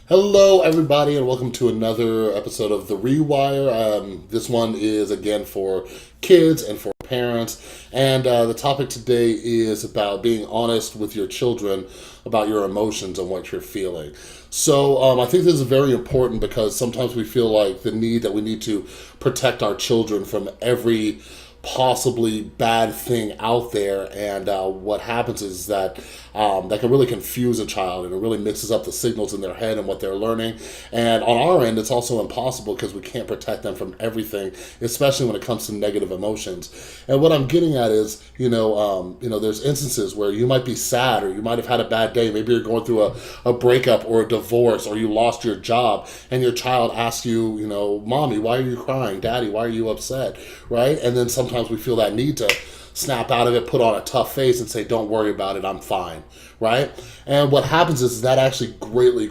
Hello, everybody, and welcome to another episode of The Rewire. This one is again for kids and for parents, and the topic today is about being honest with your children about your emotions and what you're feeling. So I think this is very important because sometimes we feel like the need that we need to protect our children from every possibly bad thing out there, and what happens is that that can really confuse a child, and it really mixes up the signals in their head and what they're learning. And on our end, it's also impossible because we can't protect them from everything, especially when it comes to negative emotions. And what I'm getting at is, there's instances where you might be sad, or you might have had a bad day. Maybe you're going through a breakup or a divorce, or you lost your job, and your child asks you, Mommy, why are you crying? Daddy, why are you upset? Right? And then sometimes we feel that need to snap out of it, put on a tough face and say, don't worry about it, I'm fine, right? And what happens is that actually greatly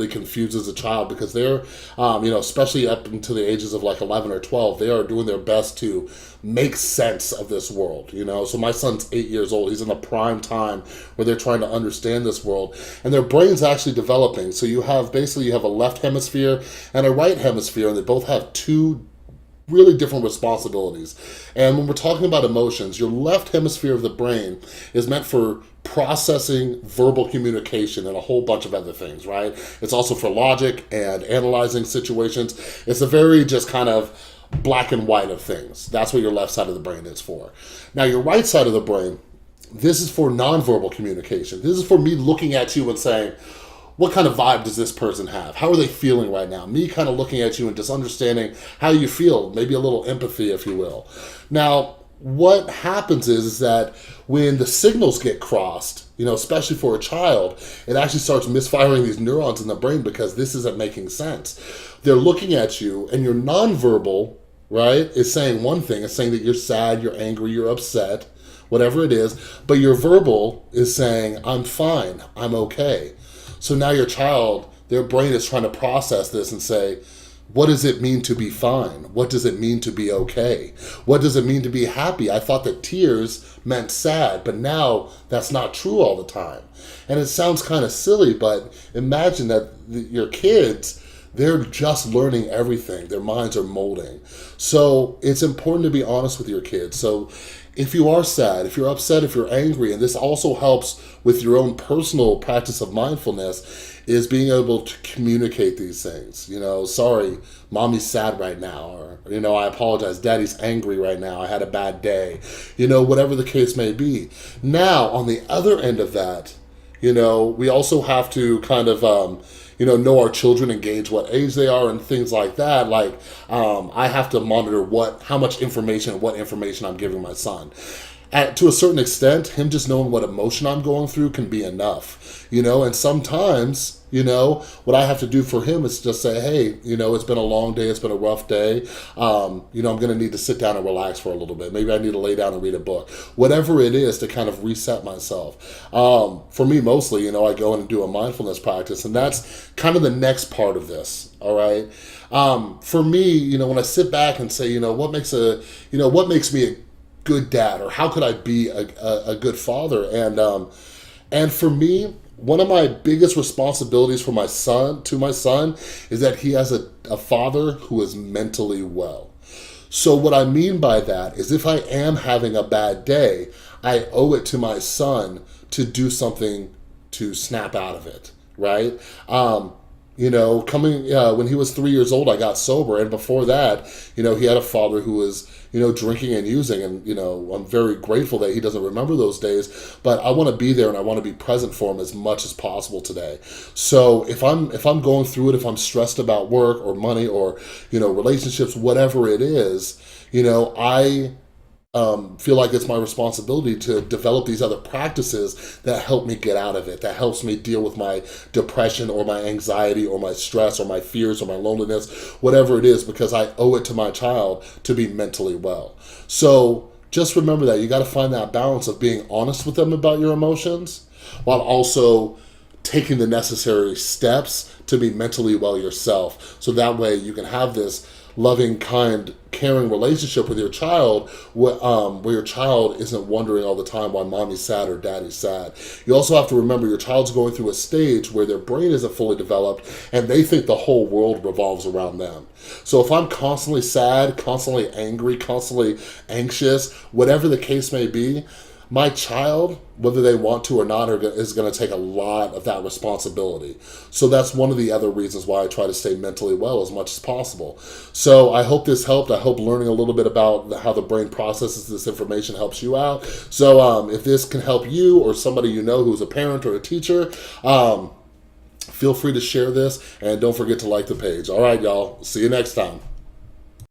confuses a child, because they're, especially up until the ages of like 11 or 12, they are doing their best to make sense of this world, So my son's 8 years old. He's in the prime time where they're trying to understand this world, and their brain's actually developing. So you have a left hemisphere and a right hemisphere, and they both have two really different responsibilities. And when we're talking about emotions, your left hemisphere of the brain is meant for processing verbal communication and a whole bunch of other things, right? It's also for logic and analyzing situations. It's a very just kind of black and white of things. That's what your left side of the brain is for. Now, your right side of the brain, this is for nonverbal communication. This is for me looking at you and saying, what kind of vibe does this person have? How are they feeling right now? Me kind of looking at you and just understanding how you feel, maybe a little empathy, if you will. Now, what happens is that when the signals get crossed, especially for a child, it actually starts misfiring these neurons in the brain, because this isn't making sense. They're looking at you, and your nonverbal, right, is saying one thing. It's saying that you're sad, you're angry, you're upset, whatever it is. But your verbal is saying, I'm fine, I'm okay. So now your child, their brain is trying to process this and say, what does it mean to be fine? What does it mean to be okay? What does it mean to be happy? I thought that tears meant sad, but now that's not true all the time. And it sounds kind of silly, but imagine that your kids, they're just learning everything. Their minds are molding. So it's important to be honest with your kids. So if you are sad, if you're upset, if you're angry, and this also helps with your own personal practice of mindfulness, is being able to communicate these things. Sorry, mommy's sad right now, or, I apologize, daddy's angry right now, I had a bad day, whatever the case may be. Now, on the other end of that, we also have to kind of, know our children, engage what age they are, and things like that. Like, I have to monitor how much information and what information I'm giving my son. To a certain extent, him just knowing what emotion I'm going through can be enough, and sometimes, what I have to do for him is just say, hey, it's been a long day, it's been a rough day, I'm going to need to sit down and relax for a little bit. Maybe I need to lay down and read a book, whatever it is, to kind of reset myself. For me, mostly, I go in and do a mindfulness practice, and that's kind of the next part of this, all right? For me, when I sit back and say, what makes me a good dad, or how could I be a good father? And for me, one of my biggest responsibilities for my son is that he has a father who is mentally well. So what I mean by that is, if I am having a bad day, I owe it to my son to do something to snap out of it, right? When he was 3 years old, I got sober. And before that, he had a father who was, drinking and using. And, I'm very grateful that he doesn't remember those days. But I want to be there, and I want to be present for him as much as possible today. So if I'm going through it, if I'm stressed about work or money or, relationships, whatever it is, I feel like it's my responsibility to develop these other practices that help me get out of it, that helps me deal with my depression or my anxiety or my stress or my fears or my loneliness, whatever it is, because I owe it to my child to be mentally well. So just remember that you got to find that balance of being honest with them about your emotions, while also taking the necessary steps to be mentally well yourself. So that way you can have this loving, kind, caring relationship with your child, where your child isn't wondering all the time why mommy's sad or daddy's sad. You also have to remember your child's going through a stage where their brain isn't fully developed and they think the whole world revolves around them. So if I'm constantly sad, constantly angry, constantly anxious, whatever the case may be, my child, whether they want to or not, is going to take a lot of that responsibility. So that's one of the other reasons why I try to stay mentally well as much as possible. So I hope this helped. I hope learning a little bit about how the brain processes this information helps you out. So if this can help you or somebody you know who's a parent or a teacher, feel free to share this, and don't forget to like the page. All right, y'all. See you next time.